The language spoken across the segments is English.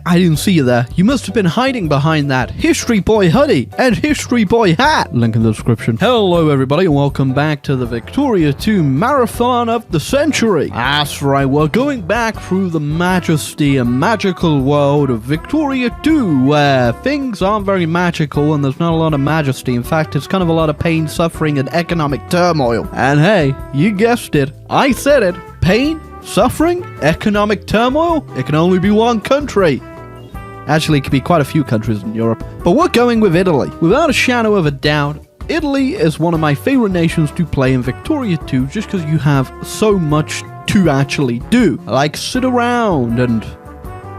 I didn't see you there. You must have been hiding behind that History Boy hoodie and History Boy hat. Link in the description. Hello everybody and welcome back to the Victoria 2 Marathon of the Century. That's right, we're going back through the majesty and magical world of Victoria 2, where things aren't very magical and there's not a lot of majesty. In fact, it's kind of a lot of pain, suffering, and economic turmoil. And hey, you guessed it. I said it. Pain, suffering, economic turmoil? It can only be one country. Actually, it could be quite a few countries in Europe. But we're going with Italy. Without a shadow of a doubt, Italy is one of my favorite nations to play in Victoria 2 just because you have so much to actually do. Like sit around and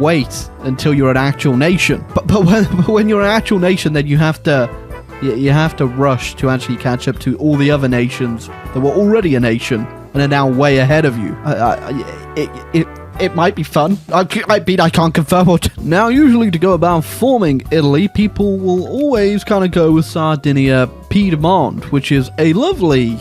wait until you're an actual nation. But when you're an actual nation, then you have to rush to actually catch up to all the other nations that were already a nation and are now way ahead of you. It might be fun. I can't confirm it. Now, usually to go about forming Italy, people will always kind of go with Sardinia Piedmont, which is a lovely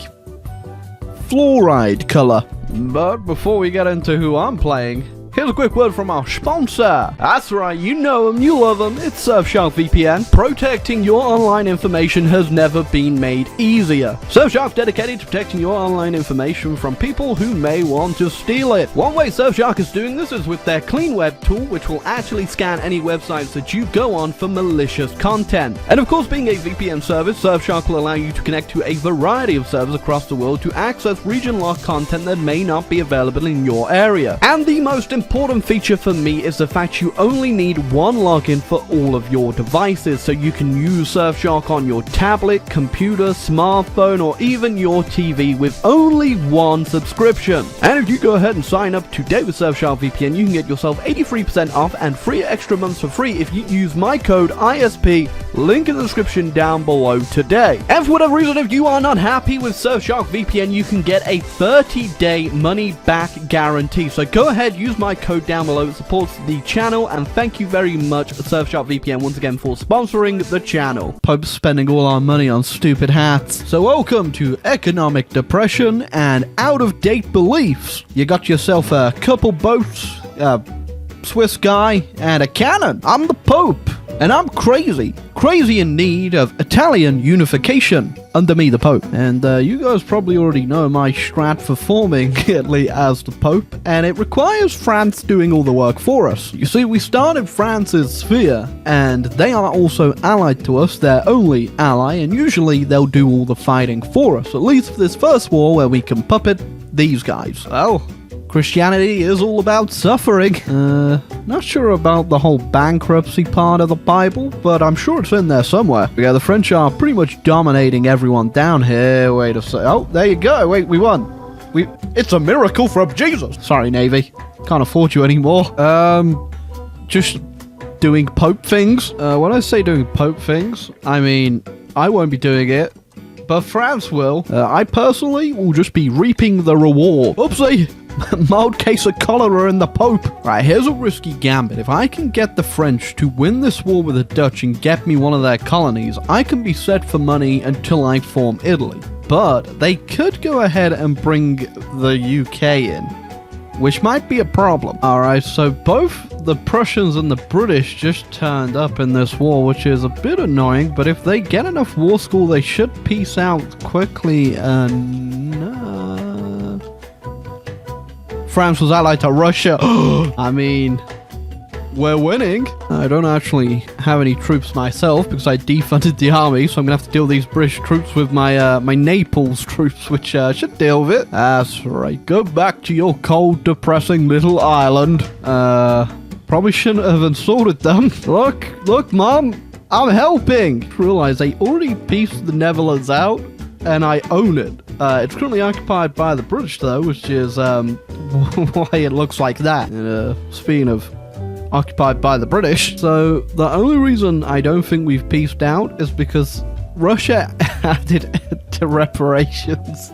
fluoride color. But before we get into who I'm playing, here's a quick word from our sponsor. That's right, you know them, you love them. It's Surfshark VPN. Protecting your online information has never been made easier. Surfshark's dedicated to protecting your online information from people who may want to steal it. One way Surfshark is doing this is with their Clean Web tool, which will actually scan any websites that you go on for malicious content. And of course, being a VPN service, Surfshark will allow you to connect to a variety of servers across the world to access region-locked content that may not be available in your area. And the most important feature for me is the fact you only need one login for all of your devices, so you can use Surfshark on your tablet, computer, smartphone, or even your TV with only one subscription. And if you go ahead and sign up today with Surfshark VPN, you can get yourself 83% off and 3 extra months for free if you use my code ISP, link in the description down below today. And for whatever reason, if you are not happy with Surfshark VPN, you can get a 30-day money-back guarantee. So go ahead, use my code down below. It supports the channel, and thank you very much Surfshark VPN once again for sponsoring the channel. Pope's spending all our money on stupid hats. So welcome to economic depression and out-of-date beliefs. You got yourself a couple boats, a Swiss guy, and a cannon. I'm the Pope, and I'm crazy in need of Italian unification. Under me, the Pope. And you guys probably already know my strat for forming Italy as the Pope, and it requires France doing all the work for us. You see, we started France's sphere, and they are also allied to us, their only ally, and usually they'll do all the fighting for us, at least for this first war where we can puppet these guys. Well, Christianity is all about suffering. Not sure about the whole bankruptcy part of the Bible, but I'm sure it's in there somewhere. Yeah, the French are pretty much dominating everyone down here. Wait a sec. Oh, there you go. Wait, we won. It's a miracle from Jesus. Sorry, Navy. Can't afford you anymore. Just doing Pope things. When I say doing Pope things, I mean, I won't be doing it, but France will. I personally will just be reaping the reward. Oopsie. Mild case of cholera in the Pope. Right, here's a risky gambit. If I can get the French to win this war with the Dutch and get me one of their colonies, I can be set for money until I form Italy. But they could go ahead and bring the UK in, which might be a problem. Alright, so both the Prussians and the British just turned up in this war, which is a bit annoying, but if they get enough war school, they should peace out quickly. France was allied to Russia. I mean, we're winning. I don't actually have any troops myself because I defunded the army, so I'm gonna have to deal with these British troops with my my Naples troops, which should deal with it. That's right. Go back to your cold, depressing little island. Probably shouldn't have insulted them. Look, Mom, I'm helping. Realize they already pieced the Netherlands out, and I own it. It's currently occupied by the British, though, which is why it looks like that. Speaking of occupied by the British, so the only reason I don't think we've peaced out is because Russia added to reparations,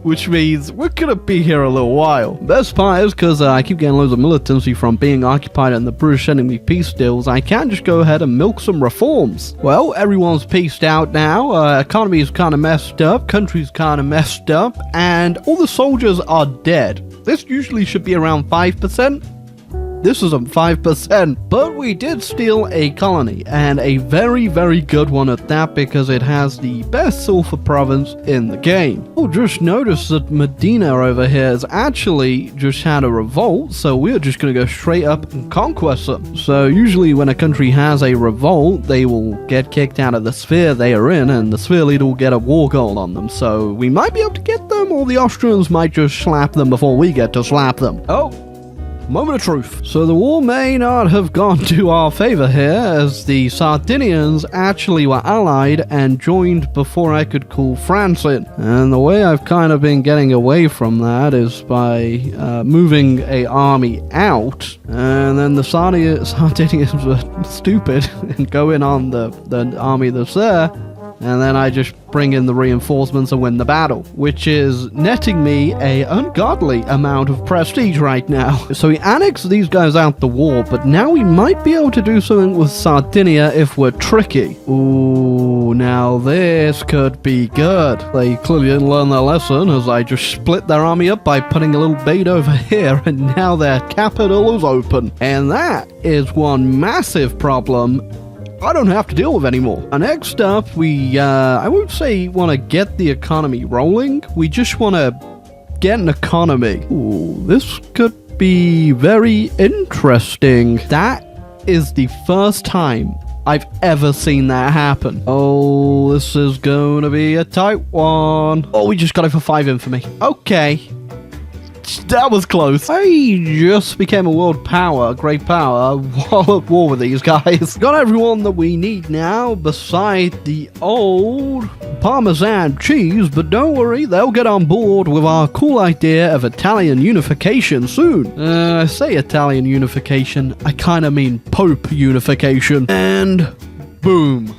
which means we're gonna be here a little while. Best part is because I keep getting loads of militancy from being occupied and the British sending me peace deals, I can just go ahead and milk some reforms. Well, everyone's peaced out now, economy's kind of messed up, country's kind of messed up, and all the soldiers are dead. This usually should be around 5%. This isn't 5%. But we did steal a colony, and a very, very good one at that, because it has the best sulfur province in the game. Oh, just notice that Medina over here has actually just had a revolt, so we're just going to go straight up and conquest them. So usually when a country has a revolt, they will get kicked out of the sphere they are in, and the sphere leader will get a war goal on them. So we might be able to get them, or the Austrians might just slap them before we get to slap them. Oh, moment of truth. So the war may not have gone to our favor here, as the Sardinians actually were allied and joined before I could call France in. And the way I've kind of been getting away from that is by moving a army out, and then the Sardinians were stupid and go in on the army that's there. And then I just bring in the reinforcements and win the battle, which is netting me a ungodly amount of prestige right now. So we annexed these guys out the war, but now we might be able to do something with Sardinia if we're tricky. Ooh, now this could be good. They clearly didn't learn their lesson, as I just split their army up by putting a little bait over here, and now their capital is open. And that is one massive problem I don't have to deal with anymore. Next up, we, I won't say want to get the economy rolling. We just want to get an economy. Ooh, this could be very interesting. That is the first time I've ever seen that happen. Oh, this is going to be a tight one. Oh, we just got it for 5 infamy. Okay. That was close. I just became a world power, a great power, while at war with these guys. Got everyone that we need now, beside the old Parmesan cheese, but don't worry, they'll get on board with our cool idea of Italian unification soon. I say Italian unification, I kind of mean Pope unification. And boom.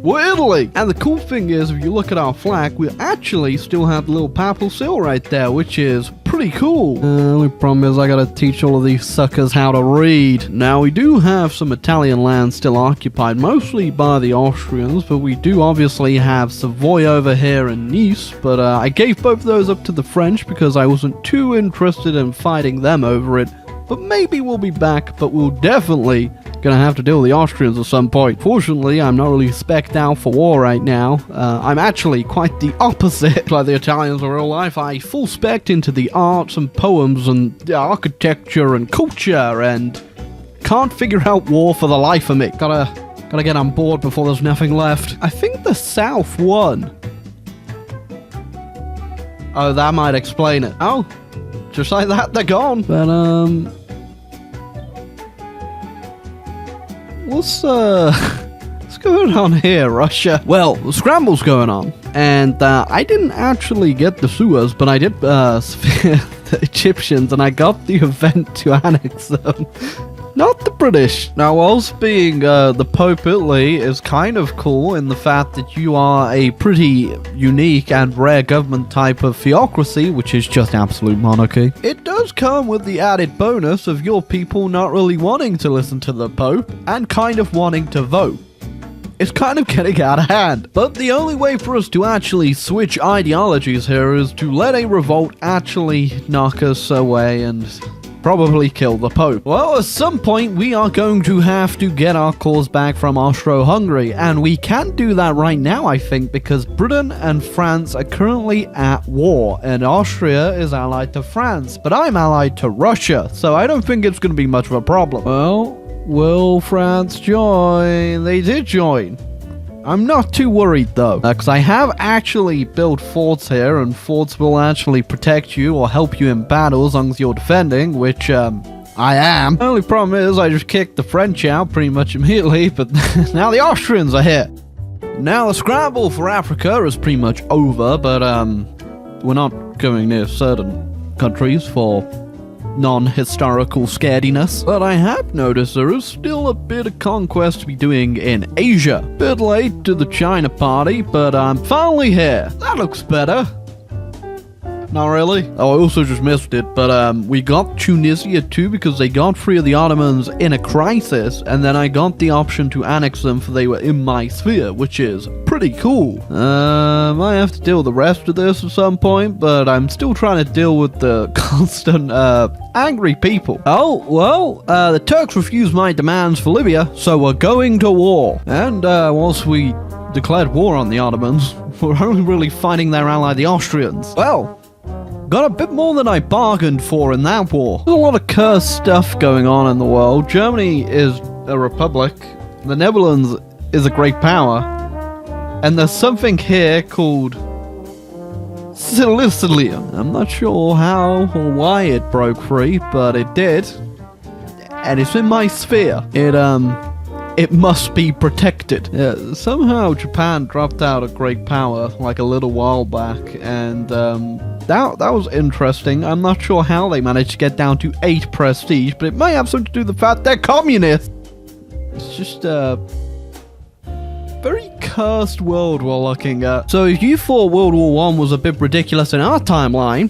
We're Italy! And the cool thing is, if you look at our flag, we actually still have the little papal seal right there, which is pretty cool. The only problem is I gotta teach all of these suckers how to read. Now, we do have some Italian land still occupied, mostly by the Austrians, but we do obviously have Savoy over here and Nice, but I gave both of those up to the French because I wasn't too interested in fighting them over it. But maybe we'll be back, but we'll definitely gonna have to deal with the Austrians at some point. Fortunately, I'm not really spec'd out for war right now. I'm actually quite the opposite, like the Italians in real life. I full spec'd into the arts and poems and architecture and culture, and can't figure out war for the life of me. Gotta get on board before there's nothing left. I think the South won. Oh, that might explain it. Oh, just like that, they're gone. But, what's going on here, Russia? Well, the scramble's going on, and I didn't actually get the Suez, but I did the Egyptians, and I got the event to annex them. Not the British. Now, whilst being the Pope Italy is kind of cool in the fact that you are a pretty unique and rare government type of theocracy, which is just absolute monarchy, it does come with the added bonus of your people not really wanting to listen to the Pope and kind of wanting to vote. It's kind of getting out of hand. But the only way for us to actually switch ideologies here is to let a revolt actually knock us away and probably kill the Pope. Well, at some point we are going to have to get our cause back from Austro-Hungary, and we can't do that right now, I think, because Britain and France are currently at war, and Austria is allied to France, but I'm allied to Russia, so I don't think it's going to be much of a problem. Well, will France join? They did join. I'm not too worried though, because I have actually built forts here, and forts will actually protect you or help you in battle as long as you're defending, which I am. The only problem is I just kicked the French out pretty much immediately, but now the Austrians are here. Now the scramble for Africa is pretty much over, but we're not going near certain countries for non-historical scarediness. But I have noticed there is still a bit of conquest to be doing in Asia. Bit late to the China party, but I'm finally here. That looks better. Not really. Oh, I also just missed it, but we got Tunisia too because they got free of the Ottomans in a crisis, and then I got the option to annex them for they were in my sphere, which is pretty cool. I have to deal with the rest of this at some point, but I'm still trying to deal with the constant angry people. Oh, well, the Turks refused my demands for Libya, so we're going to war. And once we declared war on the Ottomans, we're only really fighting their ally, the Austrians. Well, got a bit more than I bargained for in that war. There's a lot of cursed stuff going on in the world. Germany is a republic. The Netherlands is a great power. And there's something here called Sicily. I'm not sure how or why it broke free, but it did. And it's in my sphere. It must be protected. Yeah, somehow Japan dropped out of great power like a little while back, and that was interesting. I'm not sure how they managed to get down to 8 prestige, but it may have something to do with the fact they're communists. It's just a very cursed world we're looking at. So if you thought World War I was a bit ridiculous in our timeline,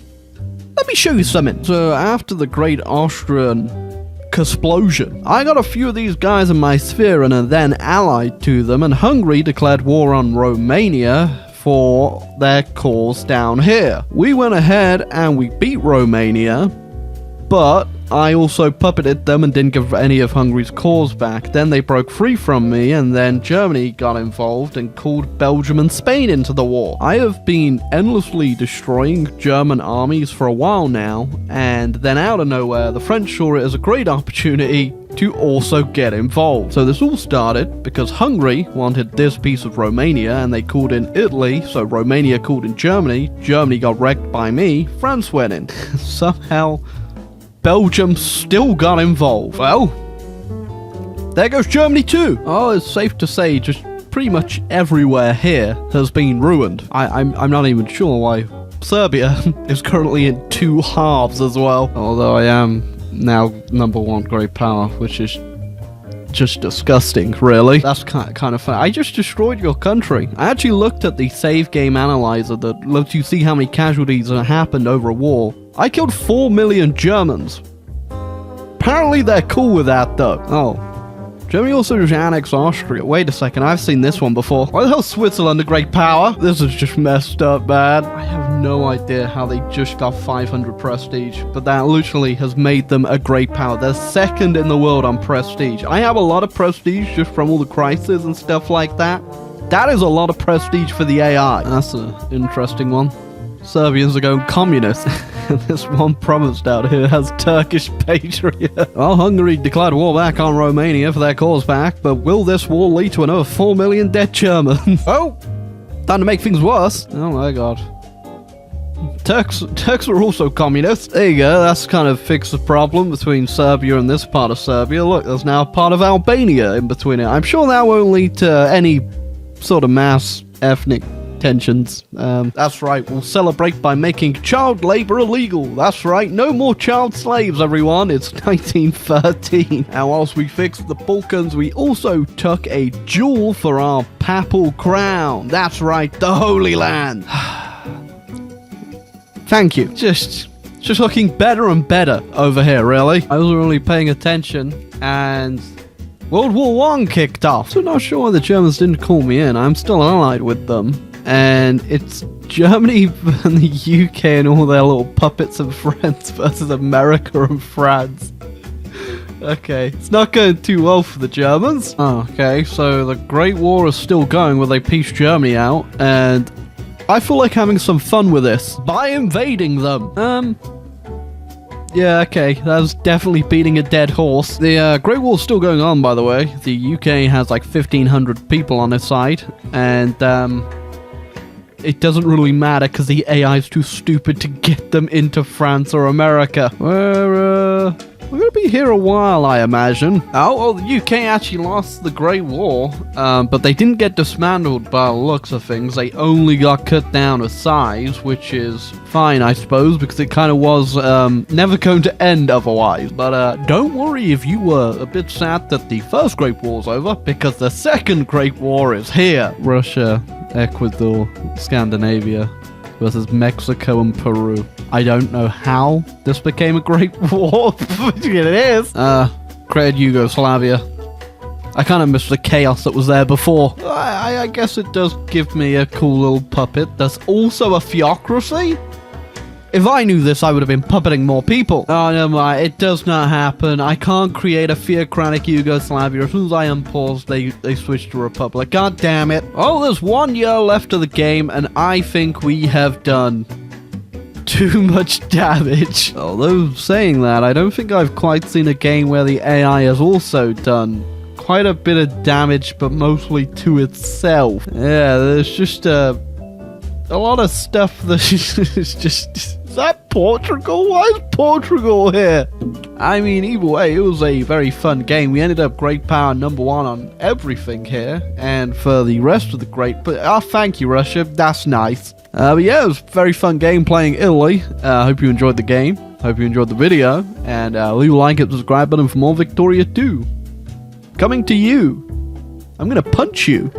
let me show you something. So after the Great Austrian explosion, I got a few of these guys in my sphere and are then allied to them, and Hungary declared war on Romania for their cause down here. We went ahead and we beat Romania, but I also puppeted them and didn't give any of Hungary's cause back. Then they broke free from me, and then Germany got involved and called Belgium and Spain into the war. I have been endlessly destroying German armies for a while now, and then out of nowhere, the French saw it as a great opportunity to also get involved. So this all started because Hungary wanted this piece of Romania, and they called in Italy, so Romania called in Germany. Germany got wrecked by me. France went in. Somehow Belgium still got involved. Well, there goes Germany too. Oh, it's safe to say just pretty much everywhere here has been ruined. I'm not even sure why Serbia is currently in 2 halves as well. Although I am now #1 great power, which is just disgusting, really. That's kind of funny. I just destroyed your country. I actually looked at the save game analyzer that lets you see how many casualties have happened over a war. I killed 4 million Germans. Apparently they're cool with that, though. Oh. Germany also just annexed Austria. Wait a second, I've seen this one before. Why the hell is Switzerland a great power? This is just messed up, man. I have no idea how they just got 500 prestige, but that literally has made them a great power. They're second in the world on prestige. I have a lot of prestige just from all the crises and stuff like that. That is a lot of prestige for the AI. That's an interesting one. Serbians are going communist. This one province down here has Turkish patriot. Well, Hungary declared war back on Romania for their cause back, but will this war lead to another 4 million dead Germans? Oh! Time to make things worse. Oh my god. Turks are also communists. There you go, that's kind of fixed the problem between Serbia and this part of Serbia. Look, there's now a part of Albania in between it. I'm sure that won't lead to any sort of mass ethnic tensions. That's right, we'll celebrate by making child labor illegal. That's right, no more child slaves, everyone. It's 1913. And whilst we fixed the Balkans, we also took a jewel for our papal crown. That's right, the Holy Land. Thank you. Just looking better and better over here, really. I wasn't really paying attention, and World War I kicked off. So not sure why the Germans didn't call me in. I'm still allied with them. And it's Germany and the UK and all their little puppets and friends versus America and France. Okay, it's not going too well for the Germans. Oh, okay, so the Great War is still going where they piece Germany out, and I feel like having some fun with this by invading them. Yeah, okay, that's definitely beating a dead horse. The Great War's still going on, by the way. The UK has like 1,500 people on its side, and it doesn't really matter because the AI is too stupid to get them into France or America. We're gonna be here a while, I imagine. Oh, well, the UK actually lost the Great War, but they didn't get dismantled by the looks of things. They only got cut down to size, which is fine, I suppose, because it kind of was never going to end otherwise. But don't worry if you were a bit sad that the First Great War's over, because the Second Great War is here. Russia, Ecuador, Scandinavia. versus Mexico and Peru. I don't know how this became a great war, but it is. Created Yugoslavia. I kind of miss the chaos that was there before. I guess it does give me a cool little puppet. There's also a theocracy? If I knew this, I would have been puppeting more people. Oh, never mind. It does not happen. I can't create a theocratic Yugoslavia. As soon as I unpause, they switch to Republic. God damn it. Oh, there's 1 year left of the game, and I think we have done too much damage. Although saying that, I don't think I've quite seen a game where the AI has also done quite a bit of damage, but mostly to itself. Yeah, there's just a lot of stuff that is just... Is that Portugal? Why is Portugal here? I mean, either way, it was a very fun game. We ended up great power #1 on everything here, and for the rest of the great... But thank you, Russia. That's nice. But yeah, it was a very fun game playing Italy. Hope you enjoyed the game. Hope you enjoyed the video. And leave a like and subscribe button for more Victoria 2. Coming to you. I'm gonna punch you.